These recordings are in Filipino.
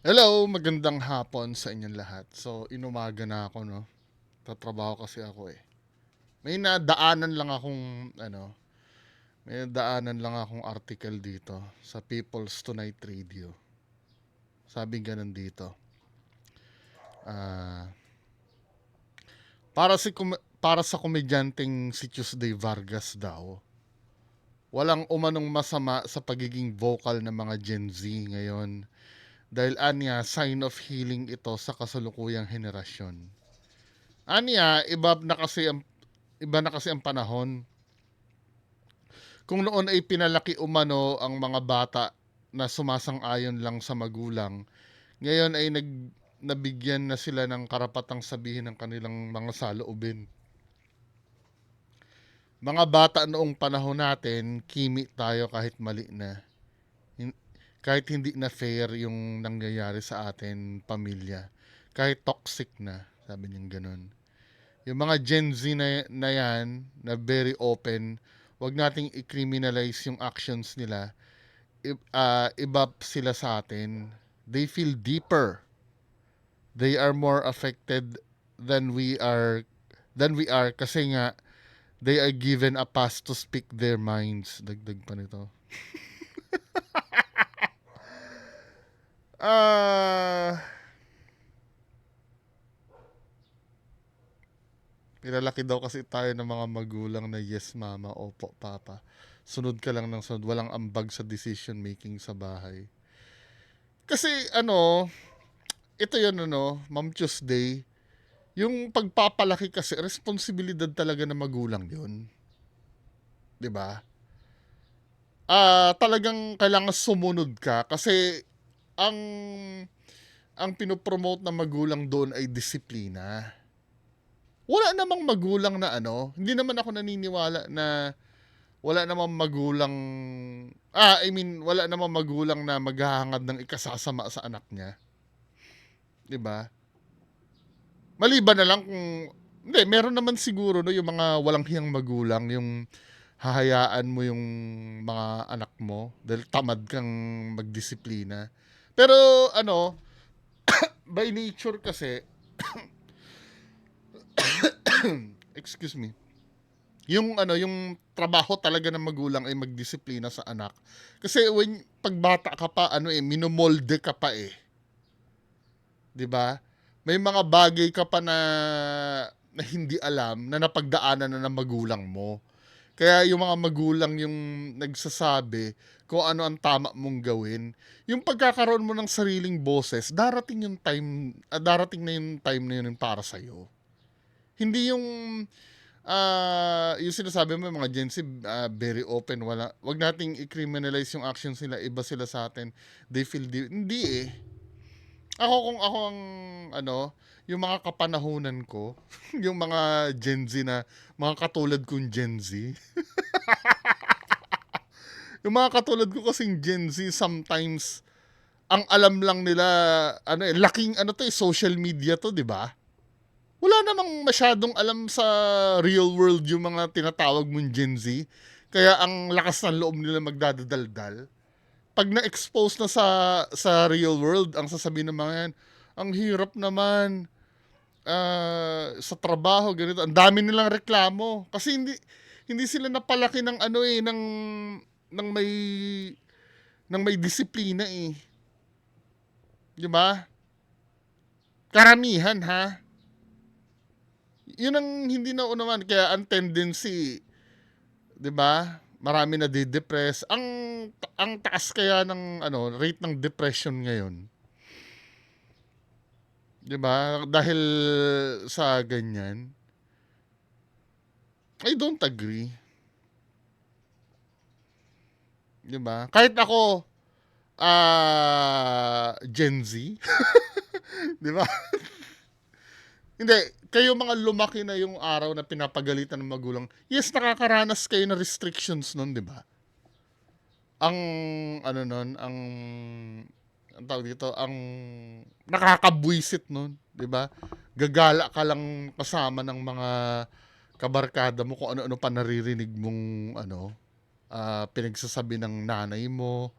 Hello, magandang hapon sa inyong lahat. So, inumaga na ako, no? Tatrabaho kasi ako eh. May nadaanan lang akong, may nadaanan lang akong article dito sa People's Tonight Radio. Sabi ganun dito. Ah, para sa komedyanteng si Tuesday Vargas daw, walang umanong masama sa pagiging vocal ng mga Gen Z ngayon dahil anya sign of healing ito sa kasalukuyang henerasyon. Anya, iba na kasi ang panahon. Kung noon ay pinalaki umano ang mga bata na sumasang-ayon lang sa magulang, ngayon ay nabigyan na sila ng karapatang sabihin ng kanilang mga saloobin. Mga bata noong panahon natin, kimi tayo kahit mali na. Kahit hindi na fair yung nangyayari sa atin, pamilya. Kahit toxic na, sabi niyang ganun. Yung mga Gen Z na yan, na very open, wag nating i-criminalize yung actions nila. Iba sila sa atin. They feel deeper. They are more affected than we are kasi nga they are given a pass to speak their minds. Dagdag pa nito. Ah, pinalaki daw kasi tayo ng mga magulang na yes mama, opo papa. Sunod ka lang ng sunod, walang ambag sa decision making sa bahay. Kasi ito yun Ma'am Tuesday, yung pagpapalaki kasi responsibilidad talaga ng magulang yun, 'di ba? Talagang kailangan sumunod ka kasi ang ang pinopromote ng magulang doon ay disiplina. Wala namang magulang na hindi naman ako naniniwala na wala namang magulang wala namang magulang na maghahangad ng ikasasama sa anak niya, 'di ba? Maliban na lang kung hindi, meron naman siguro yung mga walang hiyang magulang, yung hahayaan mo yung mga anak mo dahil tamad kang magdisiplina. Pero by nature kasi, excuse me, yung trabaho talaga ng magulang ay magdisiplina sa anak. Kasi pagbata ka pa, minomolde ka pa eh. 'Di ba? May mga bagay ka pa na hindi alam na napagdaanan na ng magulang mo. Kaya yung mga magulang yung nagsasabi kung ano ang tama mong gawin. Yung pagkakaroon mo ng sariling boses, darating na yung time na yun para sa'yo. Hindi yung sinasabi mo, mga Gen Z, very open, wag nating i-criminalize yung actions nila, iba sila sa atin, they feel, hindi eh. Kung ako ang yung mga kapanahunan ko, yung mga Gen Z na, mga katulad kong Gen Z, yung mga katulad ko kasing Gen Z, sometimes, ang alam lang nila, laking social media to, di ba? Wala namang masyadong alam sa real world yung mga tinatawag mong Gen Z. Kaya ang lakas ng loob nila magdadaldal. Pag na-expose na sa real world, ang sasabihin ng mga yan, ang hirap naman, sa trabaho, ganito. Ang dami nilang reklamo. Kasi hindi sila napalaki ng ng may disiplina eh. 'Di ba? Karamihan ha. 'Yun ang hindi na unaman kaya ang tendency, 'di ba? Marami na depress. Ang taas kaya ng rate ng depression ngayon. 'Di ba? Dahil sa ganyan. I don't agree. 'Di ba? Kahit ako, Gen Z, 'di ba? Hindi, kayo mga lumaki na yung araw na pinapagalitan ng magulang. Yes, nakakaranas kayo ng restrictions nun, 'di ba? Ang nun, ang tawag dito, ang nakakabwisit nun, 'di ba? Gagala ka lang kasama ng mga kabarkada mo kung ano-ano pa naririnig mong pinagsasabi ng nanay mo,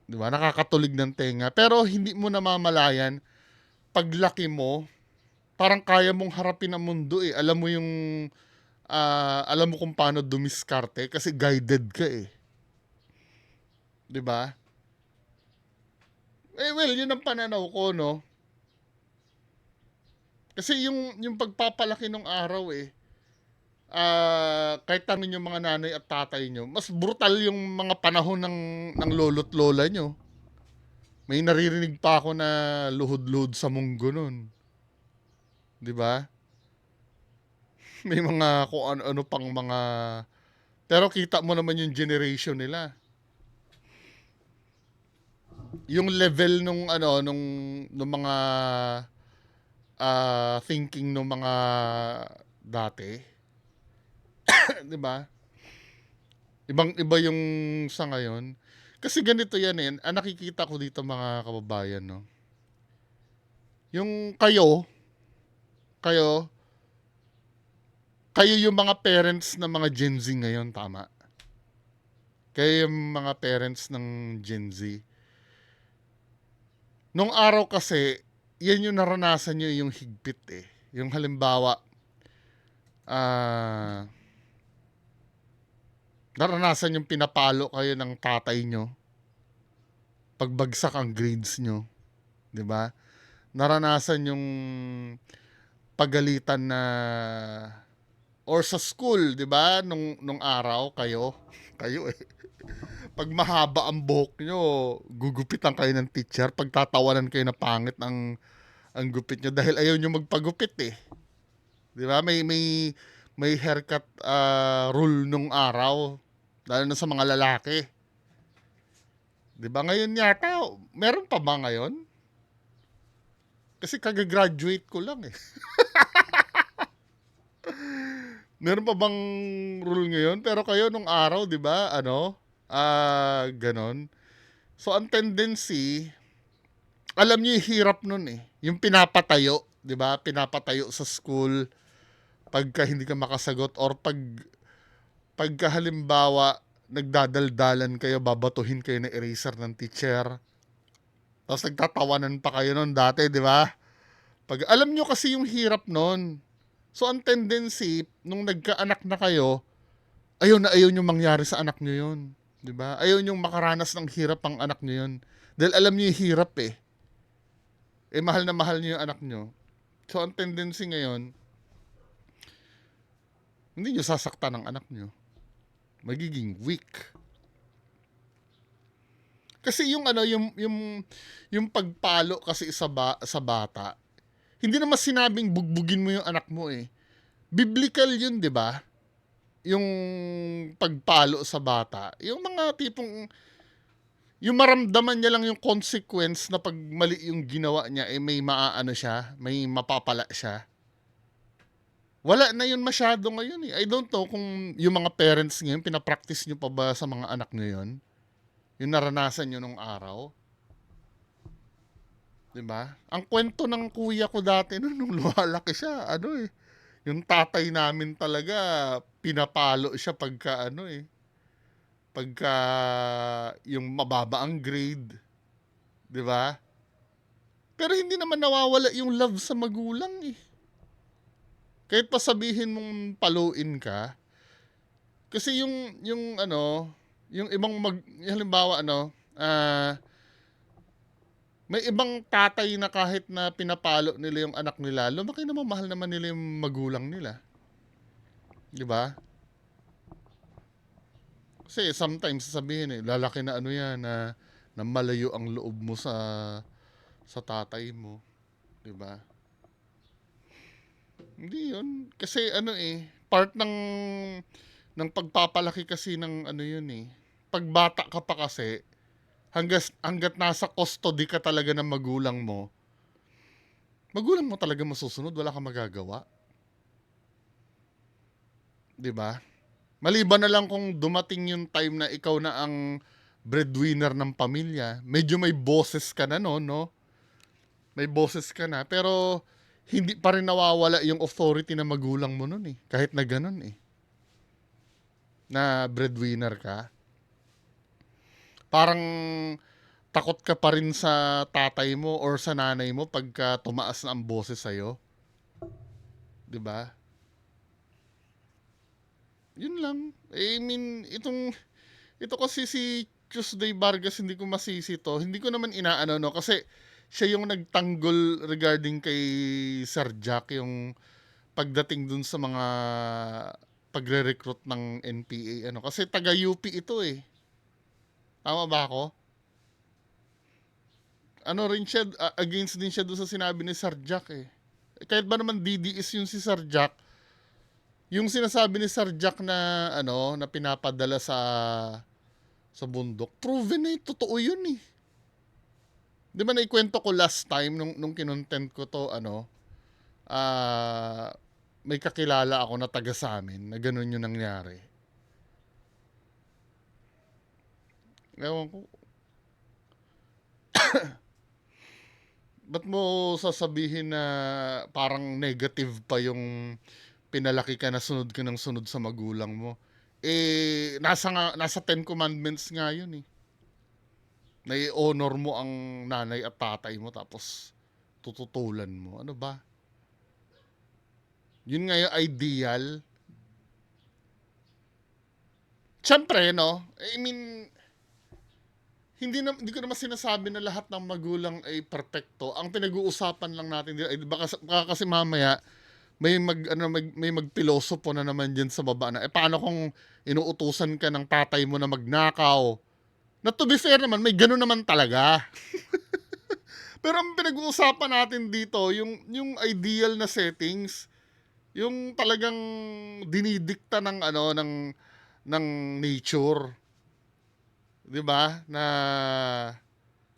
'Di ba? Nakakatulig ng tenga. Pero hindi mo namamalayan, paglaki mo, parang kaya mong harapin ang mundo eh. Alam mo kung paano dumiskarte kasi guided ka eh. 'Di ba? Well, yun ang pananaw ko, no? Kasi yung pagpapalaki ng araw eh, kahit tanong yung mga nanay at tatay nyo, mas brutal yung mga panahon ng lolo't lola nyo. May naririnig pa ako na luhod-luhod sa munggo nun. 'Di ba? May mga kung ano-ano pang mga... Pero kita mo naman yung generation nila. Yung level nung mga thinking nung mga dati, 'di ba? Ibang-iba yung sa ngayon. Kasi ganito yan eh. Ang nakikita ko dito mga kababayan, no. Yung kayo, kayo yung mga parents ng mga Gen Z ngayon, tama? Kayo yung mga parents ng Gen Z. Nung araw kasi, yan yung naranasan nyo yung higpit eh. Yung halimbawa, ah, naranasan yung pinapalo kayo ng tatay nyo, pagbagsak ang grades nyo, 'di ba? Naranasan yung pagalitan na or sa school, 'di ba? Nung araw kayo eh. Pag mahaba ang buhok nyo, gugupitan kayo ng teacher, pagtatawanan kayo na pangit ang gupit nyo dahil ayaw nyo magpagupit eh. 'Di ba? May haircut rule nung araw, lalo na sa mga lalaki. 'Di ba? Ngayon yata, meron pa ba ngayon? Kasi kagagraduate ko lang eh. Meron pa bang rule ngayon? Pero kayo nung araw, 'di ba? Ganon. So ang tendency, alam niyo yung hirap nun eh. Yung pinapatayo, 'di ba? Pinapatayo sa school pagka hindi ka makasagot or pagka halimbawa nagdadaldalan kayo, babatuhin kayo ng eraser ng teacher. Tapos nagtatawanan pa kayo noon dati, 'di ba? Pag alam nyo kasi yung hirap noon. So ang tendency nung nagkaanak na kayo, ayaw nyo mangyari sa anak nyo 'yon, 'di ba? Ayaw nyo makaranas ng hirap ang anak nyo 'yon. Dahil alam nyo yung hirap eh. Mahal na mahal nyo yung anak nyo. So ang tendency ngayon, hindi nyo sasaktan ng anak nyo. Magiging weak. Kasi yung pagpalo kasi sa bata, hindi naman sinabing bugbugin mo yung anak mo eh. Biblical yun, 'di ba? Yung pagpalo sa bata, yung mga tipong yung maramdaman niya lang yung consequence na pag mali yung ginawa niya may maaano siya, may mapapala siya. Wala na yun masyado ngayon eh. I don't know kung yung mga parents ngayon pinapractice niyo pa ba sa mga anak niyo yun? Yung naranasan niyo nung araw, 'di ba? Ang kwento ng kuya ko dati nung lumalaki siya, yung tatay namin talaga pinapalo siya pagka yung mababa ang grade, 'di ba? Pero hindi naman nawawala yung love sa magulang eh. Kahit pa sabihin mong paluin ka, kasi yung ibang halimbawa may ibang tatay na kahit na pinapalo nila yung anak nila, lumaki naman mahal naman nila yung magulang nila. 'Di ba? Kasi sometimes sasabihin lalaki na yan na malayo ang loob mo sa tatay mo, 'di ba? Hindi 'yun. Kasi part ng pagpapalaki kasi ng yun eh. Pagbata ka pa kasi, hanggat nasa custody ka talaga ng magulang mo talaga masusunod, wala kang magagawa. 'Di ba? Maliban na lang kung dumating yung time na ikaw na ang breadwinner ng pamilya, medyo may boses ka na no? May boses ka na, pero hindi pa rin nawawala yung authority ng magulang mo nun eh. Kahit na ganun eh. Na breadwinner ka. Parang takot ka pa rin sa tatay mo or sa nanay mo pagka tumaas na ang boses sa'yo. 'Di ba? Yun lang. I mean, ito kasi si Tuesday Vargas, hindi ko masisi to. Hindi ko naman inaano, no? Kasi siya yung nagtanggol regarding kay Sir Jack, yung pagdating dun sa mga pagre-recruit ng NPA. Ano? Kasi taga-UP ito eh. Tama ba ako? Ano rin siya, against din siya doon sa sinabi ni Sir Jack eh. Kahit ba naman DDS yung si Sir Jack, yung sinasabi ni Sir Jack na ano, na pinapadala sa bundok, proven na totoo yun eh. Di ba naikwento ko last time nung kinontent ko to, ano, ah, may kakilala ako na taga sa amin na ganun yung nangyari. Ewan ko, ba't mo sasabihin na parang negative pa yung pinalaki ka na sunod ka ng sunod sa magulang mo? Eh, nasa Ten Commandments nga yun eh. Nai-honor mo ang nanay at tatay mo tapos tututulan mo. Ano ba? Yun nga yung ideal. Siyempre, no? I mean, hindi ko naman sinasabi na lahat ng magulang ay perpekto. Ang pinag-uusapan lang natin dito ay baka kasi mamaya may magpilosopo na naman diyan sa baba na paano kung inuutusan ka ng tatay mo na magnakaw? Na to be fair naman, may gano'n naman talaga. Pero ang pinag-uusapan natin dito, yung ideal na settings, yung talagang dinidikta ng ano ng nature, 'di ba? Na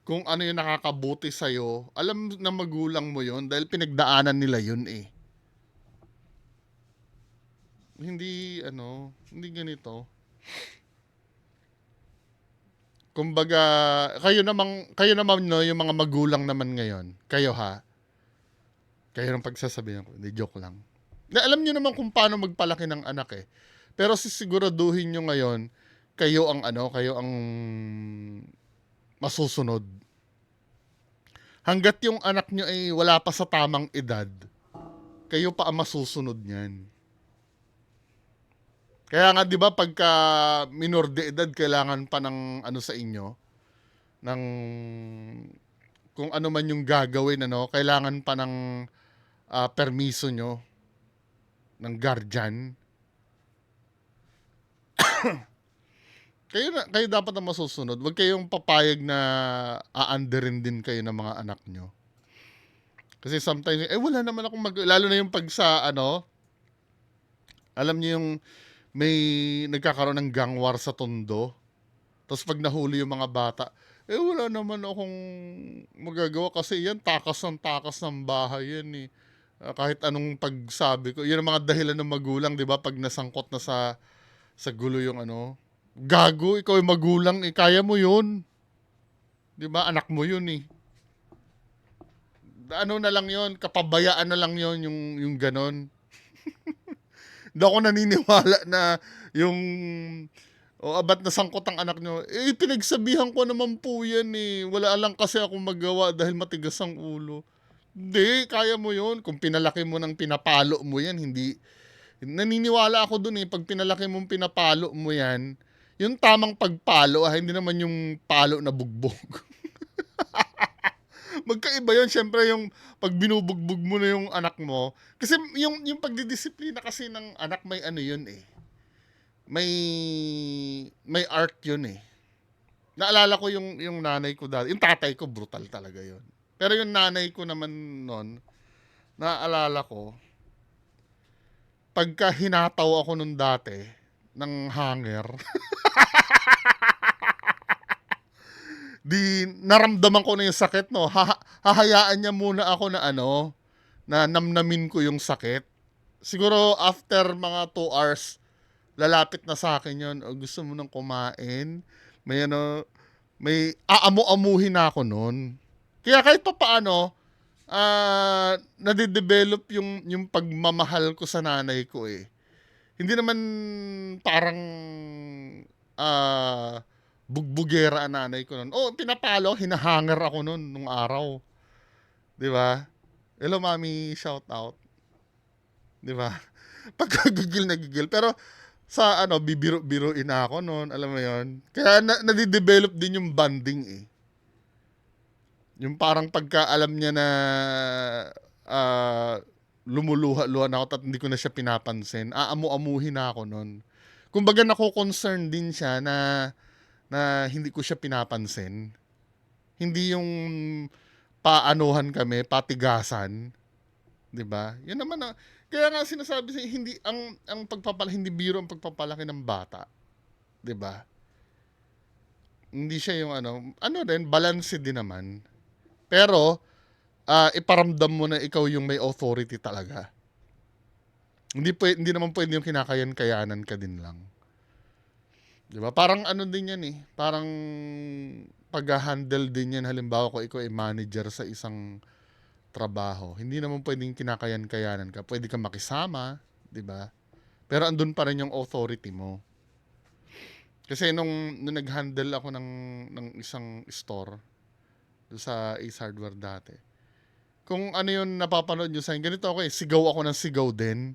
kung ano yung nakakabuti sa alam ng magulang mo 'yon dahil pinagdaanan nila 'yun eh. Hindi ganito. Kumbaga, kayo naman no, yung mga magulang naman ngayon. Kayo ha. Kayo ng pagsasabihan ko, hindi joke lang. Na alam niyo naman kung paano magpalaki ng anak eh. Pero sisiguraduhin niyo ngayon, kayo ang masusunod. Hanggat yung anak niyo ay wala pa sa tamang edad, kayo pa ang masusunod niyan. Kaya nga 'di ba pagka minor de edad kailangan pa ng ano sa inyo, ng kung ano man yung gagawin ano, kailangan pa ng permiso nyo ng guardian. Kayo dapat ang masusunod. Huwag kayong papayag na aanderin din kayo ng mga anak nyo. Kasi sometimes, wala naman akong lalo na yung pag sa ano, alam niyo yung may nagkakaroon ng gang war sa Tondo. Tapos pag nahuli yung mga bata, wala naman akong magagawa kasi yan, takas ng bahay yan eh. Kahit anong pagsabi ko, yun ang mga dahilan ng magulang, di ba? Pag nasangkot na sa gulo yung ano, gago, ikaw yung magulang, kaya mo yun. Di ba? Anak mo yun eh. Ano na lang yun, kapabayaan na lang yun, yung ganon. Hindi ako naniniwala na yung ba't nasangkot ang anak nyo? Pinagsabihan ko naman po yan eh. Wala lang kasi akong magawa dahil matigas ang ulo. Hindi, kaya mo yun. Kung pinalaki mo ng pinapalo mo yan, hindi. Naniniwala ako dun eh. Pag pinalaki mong pinapalo mo yan, yung tamang pagpalo, hindi naman yung palo na bugbog. Magkaiba yun, syempre yung pag binubugbog mo na yung anak mo. Kasi yung pagdidisiplina kasi ng anak may ano yun eh. May art yun eh. Naalala ko yung nanay ko dati. Yung tatay ko, brutal talaga yun. Pero yung nanay ko naman noon, naalala ko, pagka hinataw ako nun dati, ng hanger, di naramdaman ko na yung sakit, no? Hahayaan niya muna ako na namnamin ko yung sakit. Siguro after mga 2 hours, lalapit na sa akin yun, gusto mo nang kumain? May aamu-amuhin na ako nun. Kaya kahit pa paano, nade-develop yung pagmamahal ko sa nanay ko eh. Hindi naman parang Bugbugera ang nanay ko nun. Oo, pinapalo, hinahanger ako nun nung araw. 'Di ba? Hello mommy, shout out. 'Di ba? Pagka gigil na gigil. Pero sa ano, bibiro-biruin na ako nun, alam mo yon. Kaya nade-develop din yung bonding eh. Yung parang pagka alam niya na ah, lumuluha-luha na ako at hindi ko na siya pinapansin, aamu-amuhin na ako nun. Kumbaga nako-concern din siya na hindi ko siya pinapansin. Hindi yung paanuhan kami, patigasan, 'di ba? Yun naman kaya nga sinasabi sa hindi ang hindi biro ang pagpapalaki ng bata, 'di ba? Hindi siya yung ano din balance din naman. Pero iparamdam mo na ikaw yung may authority talaga. Hindi naman pwede yung kinakayan-kayanan ka din lang. 'Di ba? Parang ano din 'yan eh. Parang pag-handle din 'yan halimbawa ko ikaw ay manager sa isang trabaho. Hindi naman pwedeng kinakayan-kayanan ka. Pwede kang makisama, 'di ba? Pero andun pa rin yung authority mo. Kasi nung nag-handle ako ng isang store doon sa Ace Hardware dati. Kung ano yung napapanood nyo sa akin, ganito ako eh, sigaw ako ng sigaw din.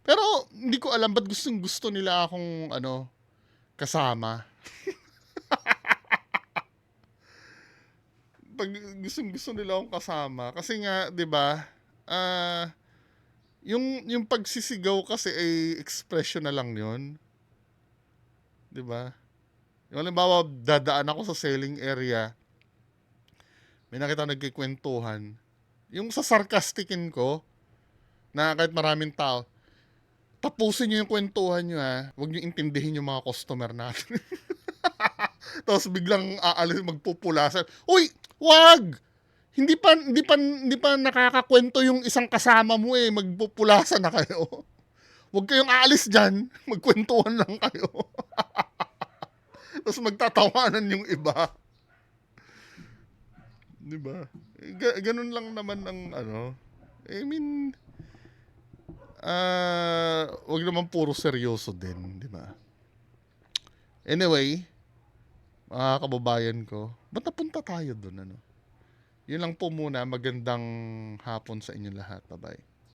Pero hindi ko alam ba't gustong gusto nila akong kasama. Pag gustong gusto nila akong kasama. Kasi nga, di ba, ah, yung pagsisigaw kasi ay expression na lang yun. Di ba? Yung halimbawa, dadaan ako sa selling area, may nakita nagkikwentuhan. Yung sa sarcastikin ko, na kahit maraming tao, tapusin nyo yung kwentuhan nyo ha. Huwag nyo intindihin yung mga customer natin. Tapos biglang aalis, magpupulasan. Uy, wag! Hindi pa nakakakwento yung isang kasama mo eh. Magpupulasan na kayo. Huwag kayong aalis dyan. Magkwentuhan lang kayo. Tapos magtatawanan yung iba. Di ba? Ganun lang naman ang I mean, wag naman puro seryoso din, di ba? Anyway, mga kababayan ko, ba't napunta tayo dun, Yun lang po muna, magandang hapon sa inyo lahat. Bye-bye.